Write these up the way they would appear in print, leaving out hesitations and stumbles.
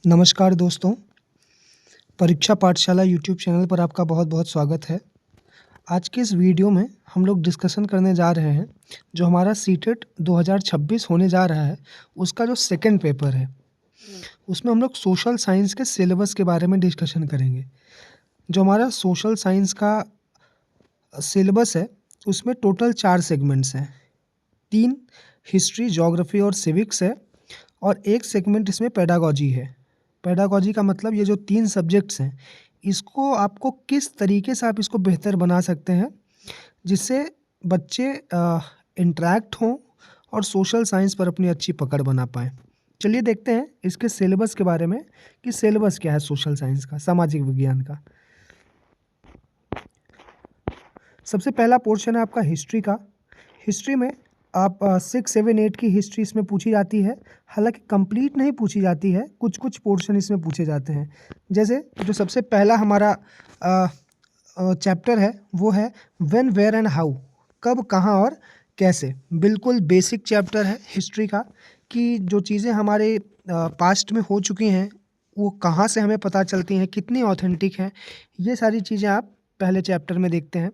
नमस्कार दोस्तों, परीक्षा पाठशाला यूट्यूब चैनल पर आपका बहुत-बहुत स्वागत है। आज के इस वीडियो में हम लोग डिस्कशन करने जा रहे हैं, जो हमारा सीटेट 2026 होने जा रहा है, उसका जो सेकंड पेपर है। उसमें हम लोग सोशल साइंस के सिलेबस के बारे में डिस्कशन करेंगे। जो हमारा सोशल साइंस का सिलेबस है, उसमें टोटल 4 सेगमेंट्स हैं। 3 हिस्ट्री, ज्योग्राफी और सिविक्स है और 1 सेगमेंट इसमें पेडागॉजी है। पेडागॉजी का मतलब ये जो 3 सब्जेक्ट्स हैं, इसको आपको किस तरीके से आप इसको बेहतर बना सकते हैं, जिससे बच्चे इंटरैक्ट हों और सोशल साइंस पर अपनी अच्छी पकड़ बना पाएँ। चलिए देखते हैं इसके सिलेबस के बारे में कि सिलेबस क्या है सोशल साइंस का, सामाजिक विज्ञान का। सबसे पहला पोर्शन है आपका हिस्ट्री का। हिस्ट्री में आप 6, 7, 8 की हिस्ट्री इसमें पूछी जाती है। हालांकि कंप्लीट नहीं पूछी जाती है, कुछ पोर्शन इसमें पूछे जाते हैं। जैसे जो सबसे पहला हमारा चैप्टर है वो है व्हेन, वेयर एंड हाउ, कब, कहाँ और कैसे। बिल्कुल बेसिक चैप्टर है हिस्ट्री का कि जो चीज़ें हमारे पास्ट में हो चुकी हैं वो कहाँ से हमें पता चलती हैं, कितनी ऑथेंटिक हैं, ये सारी चीज़ें आप पहले चैप्टर में देखते हैं।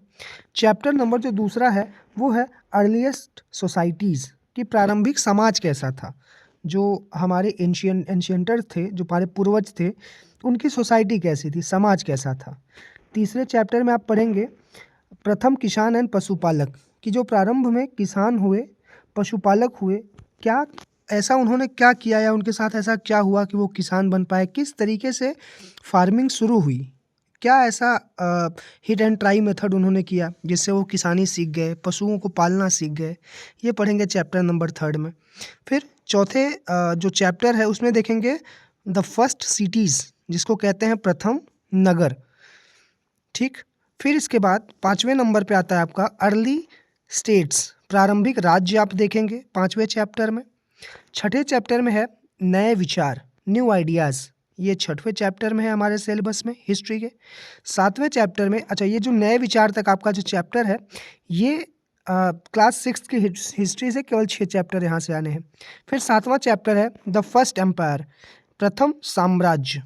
चैप्टर नंबर जो दूसरा है वो है अर्लीस्ट सोसाइटीज़, कि प्रारंभिक समाज कैसा था। जो हमारे एंशियंटर थे, जो हमारे पूर्वज थे, उनकी सोसाइटी कैसी थी, समाज कैसा था। तीसरे चैप्टर में आप पढ़ेंगे प्रथम किसान एंड पशुपालक, कि जो प्रारंभ में किसान हुए, पशुपालक हुए, क्या ऐसा उन्होंने क्या किया या उनके साथ ऐसा क्या हुआ कि वो किसान बन पाए, किस तरीके से फार्मिंग शुरू हुई, क्या ऐसा हिट एंड ट्राई मेथड उन्होंने किया जिससे वो किसानी सीख गए, पशुओं को पालना सीख गए। ये पढ़ेंगे चैप्टर नंबर 3 में। फिर चौथे जो चैप्टर है उसमें देखेंगे द फर्स्ट सिटीज़, जिसको कहते हैं प्रथम नगर। ठीक। फिर इसके बाद 5वें नंबर पे आता है आपका अर्ली स्टेट्स, प्रारंभिक राज्य आप देखेंगे 5वें चैप्टर में। छठे चैप्टर में है नए विचार, न्यू आइडियाज़, ये 6वें चैप्टर में है हमारे सिलेबस में हिस्ट्री के। 7वें चैप्टर में, अच्छा ये जो नए विचार तक आपका जो चैप्टर है, ये क्लास 6 की हिस्ट्री से केवल 6 चैप्टर यहाँ से आने हैं। फिर 7वां चैप्टर है द फर्स्ट एम्पायर, प्रथम साम्राज्य।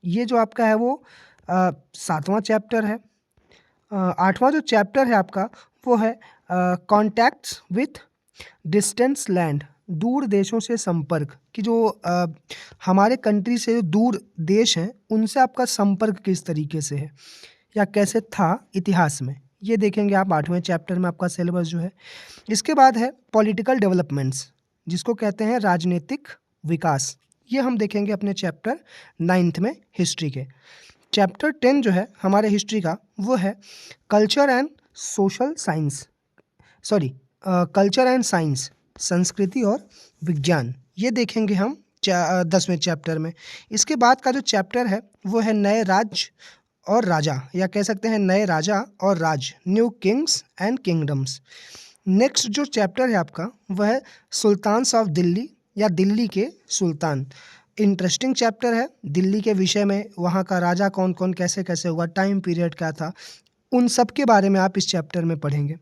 ये जो आपका है वो 7वां चैप्टर है। 8वां जो चैप्टर है आपका वो है कॉन्टैक्ट्स विथ डिस्टेंस लैंड, दूर देशों से संपर्क, कि जो हमारे कंट्री से दूर देश हैं उनसे आपका संपर्क किस तरीके से है या कैसे था इतिहास में, ये देखेंगे आप 8वें चैप्टर में आपका सिलेबस जो है। इसके बाद है पॉलिटिकल डेवलपमेंट्स, जिसको कहते हैं राजनीतिक विकास, ये हम देखेंगे अपने चैप्टर 9th में हिस्ट्री के। चैप्टर 10 जो है हमारे हिस्ट्री का वो है culture and social science, sorry culture and science, संस्कृति और विज्ञान, ये देखेंगे हम 10वें चैप्टर में। इसके बाद का जो चैप्टर है वो है नए राज्य और राजा, या कह सकते हैं नए राजा और राज, new kings and kingdoms. Next जो चैप्टर है आपका वह है सुल्तान्स ऑफ दिल्ली, या दिल्ली के सुल्तान। इंटरेस्टिंग चैप्टर है दिल्ली के विषय में, वहाँ का राजा कौन कौन, कैसे कैसे हुआ, टाइम पीरियड क्या था, उन सब के बारे में आप इस चैप्टर में पढ़ेंगे।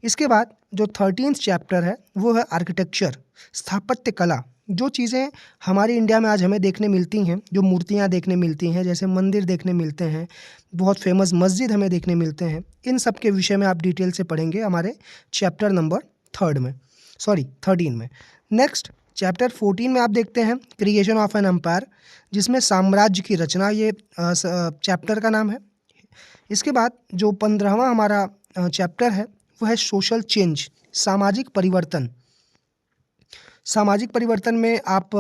इसके बाद जो 13th चैप्टर है वो है आर्किटेक्चर, स्थापत्य कला। जो चीज़ें हमारे इंडिया में आज हमें देखने मिलती हैं, जो मूर्तियाँ देखने मिलती हैं, जैसे मंदिर देखने मिलते हैं, बहुत फेमस मस्जिद हमें देखने मिलते हैं, इन सब के विषय में आप डिटेल से पढ़ेंगे हमारे चैप्टर नंबर 13 में। नेक्स्ट चैप्टर 14 में आप देखते हैं क्रिएशन ऑफ एन एम्पायर, जिसमें साम्राज्य की रचना, ये चैप्टर का नाम है। इसके बाद जो 15वां हमारा चैप्टर है वो है सोशल चेंज, सामाजिक परिवर्तन। सामाजिक परिवर्तन में आप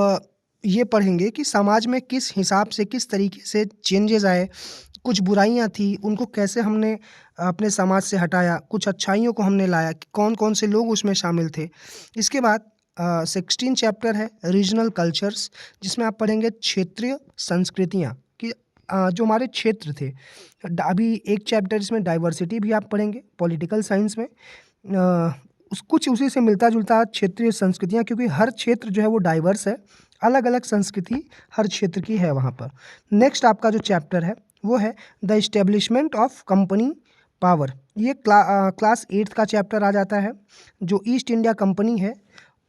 ये पढ़ेंगे कि समाज में किस हिसाब से, किस तरीके से चेंजेस आए, कुछ बुराइयां थी उनको कैसे हमने अपने समाज से हटाया, कुछ अच्छाइयों को हमने लाया, कौन कौन से लोग उसमें शामिल थे। इसके बाद 16 चैप्टर है रीजनल कल्चर्स, जिसमें आप पढ़ेंगे क्षेत्रीय संस्कृतियाँ, कि जो हमारे क्षेत्र थे। अभी एक चैप्टर इसमें डाइवर्सिटी भी आप पढ़ेंगे पॉलिटिकल साइंस में, कुछ उसी से मिलता जुलता क्षेत्रीय संस्कृतियाँ, क्योंकि हर क्षेत्र जो है वो डाइवर्स है, अलग अलग संस्कृति हर क्षेत्र की है वहाँ पर। नेक्स्ट आपका जो चैप्टर है वो है the establishment of company power, ये क्लास 8 का चैप्टर आ जाता है। जो ईस्ट इंडिया कंपनी है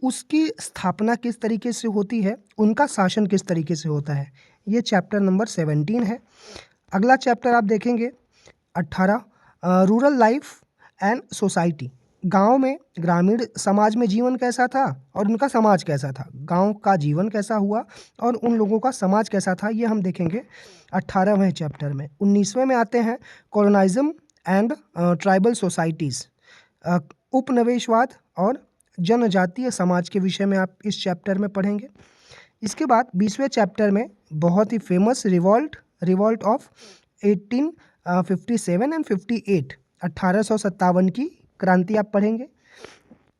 उसकी स्थापना किस तरीके से होती है, उनका शासन किस तरीके से होता है, ये चैप्टर नंबर 17 है। अगला चैप्टर आप देखेंगे 18 रूरल लाइफ एंड सोसाइटी। गांव में ग्रामीण समाज में जीवन कैसा था और उनका समाज कैसा था, गांव का जीवन कैसा हुआ और उन लोगों का समाज कैसा था, ये हम देखेंगे 18वें चैप्टर में। 19वें में आते हैं कॉलोनाइज्म एंड ट्राइबल सोसाइटीज़, उपनिवेशवाद और जनजातीय समाज के विषय में आप इस चैप्टर में पढ़ेंगे। इसके बाद 20वें चैप्टर में बहुत ही फेमस रिवॉल्ट ऑफ 1857 एंड 58, 1857 की क्रांति आप पढ़ेंगे।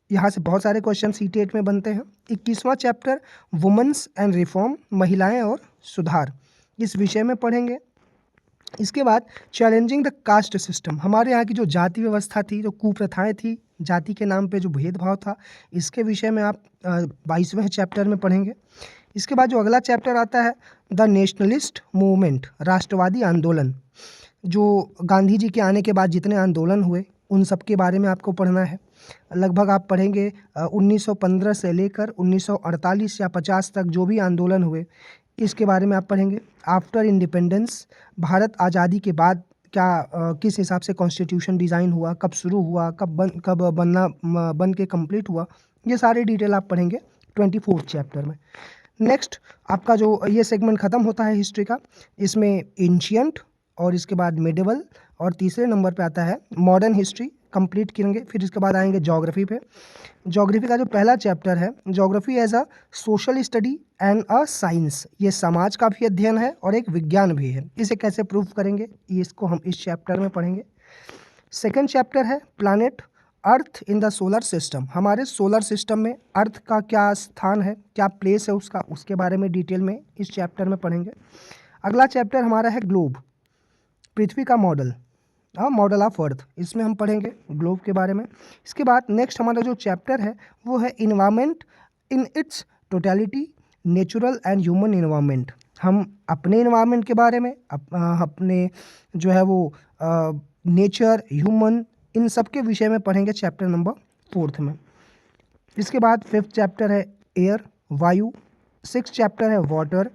यहाँ से बहुत सारे क्वेश्चन CTET में बनते हैं। 21वां चैप्टर वुमेन्स एंड रिफॉर्म, महिलाएं और सुधार, इस विषय में पढ़ेंगे। इसके बाद चैलेंजिंग द कास्ट सिस्टम, हमारे यहाँ की जो जाति व्यवस्था थी, जो कुप्रथाएं थी, जाति के नाम पे जो भेदभाव था, इसके विषय में आप 22वें चैप्टर में पढ़ेंगे। इसके बाद जो अगला चैप्टर आता है द नेशनलिस्ट मूवमेंट, राष्ट्रवादी आंदोलन, जो गांधी जी के आने के बाद जितने आंदोलन हुए उन सब के बारे में आपको पढ़ना है। लगभग आप पढ़ेंगे 1915 से लेकर 1948 या 50 तक जो भी आंदोलन हुए इसके बारे में आप पढ़ेंगे। आफ्टर इंडिपेंडेंस, भारत आज़ादी के बाद किस हिसाब से कॉन्स्टिट्यूशन डिज़ाइन हुआ, कब शुरू हुआ, कब बन के कंप्लीट हुआ, ये सारे डिटेल आप पढ़ेंगे 24th चैप्टर में। नेक्स्ट आपका जो ये सेगमेंट ख़त्म होता है हिस्ट्री का, इसमें एंशियंट और इसके बाद मिडिवल और तीसरे नंबर पे आता है मॉडर्न हिस्ट्री कंप्लीट करेंगे। फिर इसके बाद आएंगे ज्योग्राफी पे। ज्योग्राफी का जो पहला चैप्टर है geography as a social study and a science, ये समाज का भी अध्ययन है और एक विज्ञान भी है। इसे कैसे प्रूव करेंगे ये इसको हम इस चैप्टर में पढ़ेंगे। सेकेंड चैप्टर है planet earth in the solar system, हमारे सोलर सिस्टम में अर्थ का क्या स्थान है, क्या प्लेस है उसका, उसके बारे में डिटेल में इस चैप्टर में पढ़ेंगे। अगला चैप्टर हमारा है ग्लोब, पृथ्वी का मॉडल, मॉडल ऑफ अर्थ, इसमें हम पढ़ेंगे ग्लोब के बारे में। इसके बाद नेक्स्ट हमारा जो चैप्टर है वो है environment in its totality, natural and human environment, हम अपने इन्वायरमेंट के बारे में अपने जो है वो नेचर, ह्यूमन, इन सब के विषय में पढ़ेंगे चैप्टर नंबर 4 में। इसके बाद 5th चैप्टर है एयर, वायु। 6th चैप्टर है वाटर।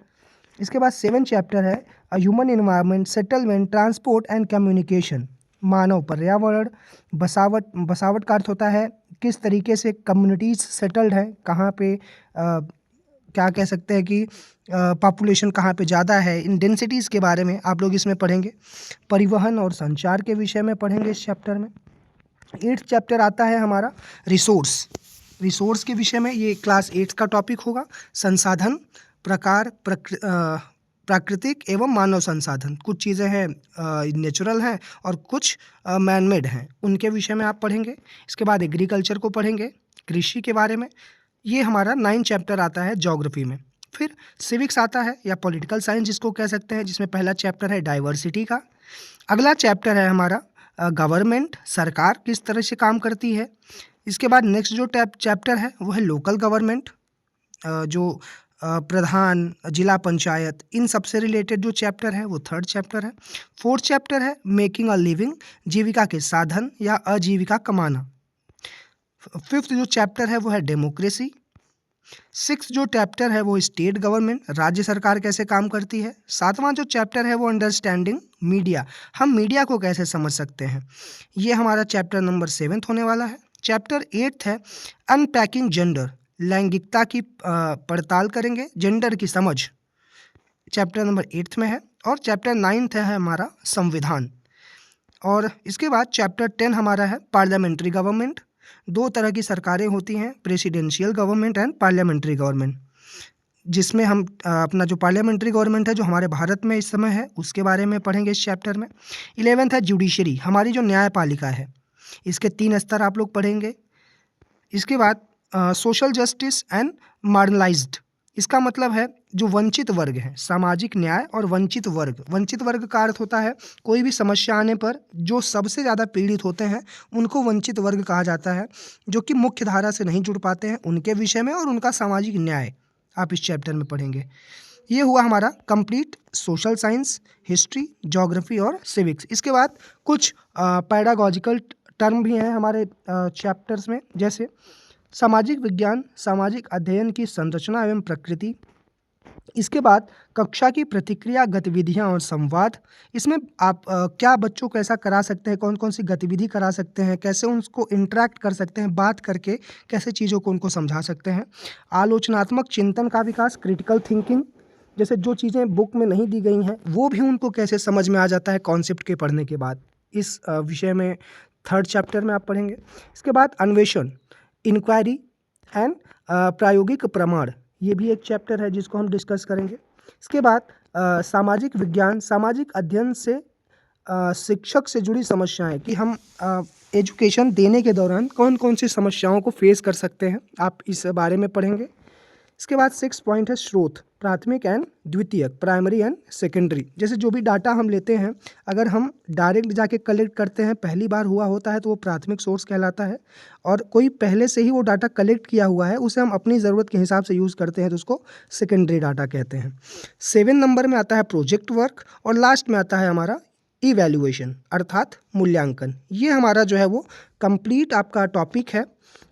इसके बाद 7th चैप्टर है human environment, settlement, transport and communication, मानव पर्यावरण, बसावट का अर्थ होता है किस तरीके से कम्युनिटीज़ सेटल्ड है, कहाँ पे क्या कह सकते हैं कि पॉपुलेशन कहाँ पे ज़्यादा है, इन डेंसिटीज़ के बारे में आप लोग इसमें पढ़ेंगे। परिवहन और संचार के विषय में पढ़ेंगे इस चैप्टर में। 8th चैप्टर आता है हमारा रिसोर्स के विषय में, ये क्लास 8 का टॉपिक होगा। संसाधन, प्रकार, प्राकृतिक एवं मानव संसाधन, कुछ चीज़ें हैं नेचुरल हैं और कुछ मैन मेड हैं, उनके विषय में आप पढ़ेंगे। इसके बाद एग्रीकल्चर को पढ़ेंगे, कृषि के बारे में, ये हमारा 9th चैप्टर आता है ज्योग्राफी में। फिर सिविक्स आता है या पॉलिटिकल साइंस जिसको कह सकते हैं, जिसमें पहला चैप्टर है डाइवर्सिटी का। अगला चैप्टर है हमारा गवर्नमेंट, सरकार किस तरह से काम करती है। इसके बाद नेक्स्ट जो चैप्टर है वो है लोकल गवर्नमेंट, जो प्रधान, जिला पंचायत, इन सब से रिलेटेड जो चैप्टर है वो 3rd चैप्टर है। 4th चैप्टर है मेकिंग अ लिविंग, जीविका के साधन या आजीविका कमाना। 5th जो चैप्टर है वो है डेमोक्रेसी। 6th जो चैप्टर है वो स्टेट गवर्नमेंट, राज्य सरकार कैसे काम करती है। 7वां जो चैप्टर है वो अंडरस्टैंडिंग मीडिया, हम मीडिया को कैसे समझ सकते हैं, ये हमारा चैप्टर नंबर 7 होने वाला है। चैप्टर 8 है अनपैकिंग जेंडर, लैंगिकता की पड़ताल करेंगे, जेंडर की समझ, चैप्टर नंबर 8 में है। और चैप्टर 9 है हमारा संविधान। और इसके बाद चैप्टर 10 हमारा है पार्लियामेंट्री गवर्नमेंट, 2 तरह की सरकारें होती हैं, presidential government and parliamentary government, जिसमें हम अपना जो पार्लियामेंट्री गवर्नमेंट है जो हमारे भारत में इस समय है उसके बारे में पढ़ेंगे इस चैप्टर में। 11th है जुडिशरी, हमारी जो न्यायपालिका है, इसके 3 स्तर आप लोग पढ़ेंगे। इसके बाद सोशल जस्टिस एंड मार्जिनलाइज्ड, इसका मतलब है जो वंचित वर्ग है, सामाजिक न्याय और वंचित वर्ग का अर्थ होता है कोई भी समस्या आने पर जो सबसे ज़्यादा पीड़ित होते हैं उनको वंचित वर्ग कहा जाता है, जो कि मुख्य धारा से नहीं जुड़ पाते हैं, उनके विषय में और उनका सामाजिक न्याय आप इस चैप्टर में पढ़ेंगे। ये हुआ हमारा complete social science, history, geography और सिविक्स। इसके बाद कुछ पैडागॉजिकल टर्म भी हैं हमारे चैप्टर्स में, जैसे सामाजिक विज्ञान, सामाजिक अध्ययन की संरचना एवं प्रकृति, इसके बाद कक्षा की प्रतिक्रिया, गतिविधियाँ और संवाद। इसमें आप क्या बच्चों को ऐसा करा सकते हैं, कौन-कौन सी गतिविधि करा सकते हैं, कैसे उनको इंटरैक्ट कर सकते हैं, बात करके कैसे चीज़ों को उनको समझा सकते हैं। आलोचनात्मक चिंतन का विकास, क्रिटिकल थिंकिंग, जैसे जो चीज़ें बुक में नहीं दी गई हैं, वो भी उनको कैसे समझ में आ जाता है कॉन्सेप्ट के पढ़ने के बाद। इस विषय में 3rd चैप्टर में आप पढ़ेंगे। इसके बाद अन्वेषण, इंक्वायरी एंड प्रायोगिक प्रमाण, ये भी एक चैप्टर है जिसको हम डिस्कस करेंगे। इसके बाद सामाजिक विज्ञान, सामाजिक अध्ययन से शिक्षक से जुड़ी समस्याएं, कि हम एजुकेशन देने के दौरान कौन कौन सी समस्याओं को फेस कर सकते हैं, आप इस बारे में पढ़ेंगे। इसके बाद 6 पॉइंट है स्रोत, प्राथमिक एंड द्वितीयक, प्राइमरी एंड सेकेंडरी। जैसे जो भी डाटा हम लेते हैं, अगर हम डायरेक्ट जाके कलेक्ट करते हैं, पहली बार हुआ होता है तो वो प्राथमिक सोर्स कहलाता है, और कोई पहले से ही वो डाटा कलेक्ट किया हुआ है उसे हम अपनी ज़रूरत के हिसाब से यूज़ करते हैं तो उसको सेकेंडरी डाटा कहते हैं। 7 नंबर में आता है प्रोजेक्ट वर्क, और लास्ट में आता है हमारा इवैल्यूएशन अर्थात मूल्यांकन। ये हमारा जो है वो कंप्लीट आपका टॉपिक है,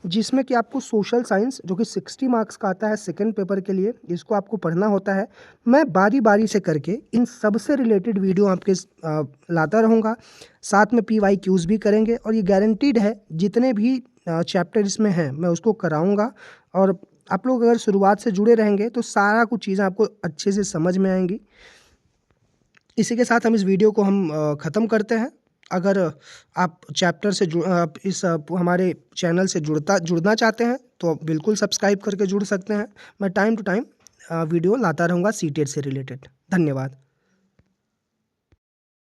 जिसमें कि आपको सोशल साइंस जो कि 60 मार्क्स का आता है सेकंड पेपर के लिए, इसको आपको पढ़ना होता है। मैं बारी बारी से करके इन सब से रिलेटेड वीडियो आपके लाता रहूँगा, साथ में PYQs भी करेंगे, और ये गारंटीड है जितने भी चैप्टर इसमें हैं मैं उसको कराऊँगा। और आप लोग अगर शुरुआत से जुड़े रहेंगे तो सारा कुछ चीज़ें आपको अच्छे से समझ में आएंगी। इसी के साथ हम इस वीडियो को हम ख़त्म करते हैं। अगर आप चैप्टर से आप इस हमारे चैनल से जुड़ना चाहते हैं तो आप बिल्कुल सब्सक्राइब करके जुड़ सकते हैं। मैं टाइम टू टाइम वीडियो लाता रहूँगा सीटेट से रिलेटेड। धन्यवाद।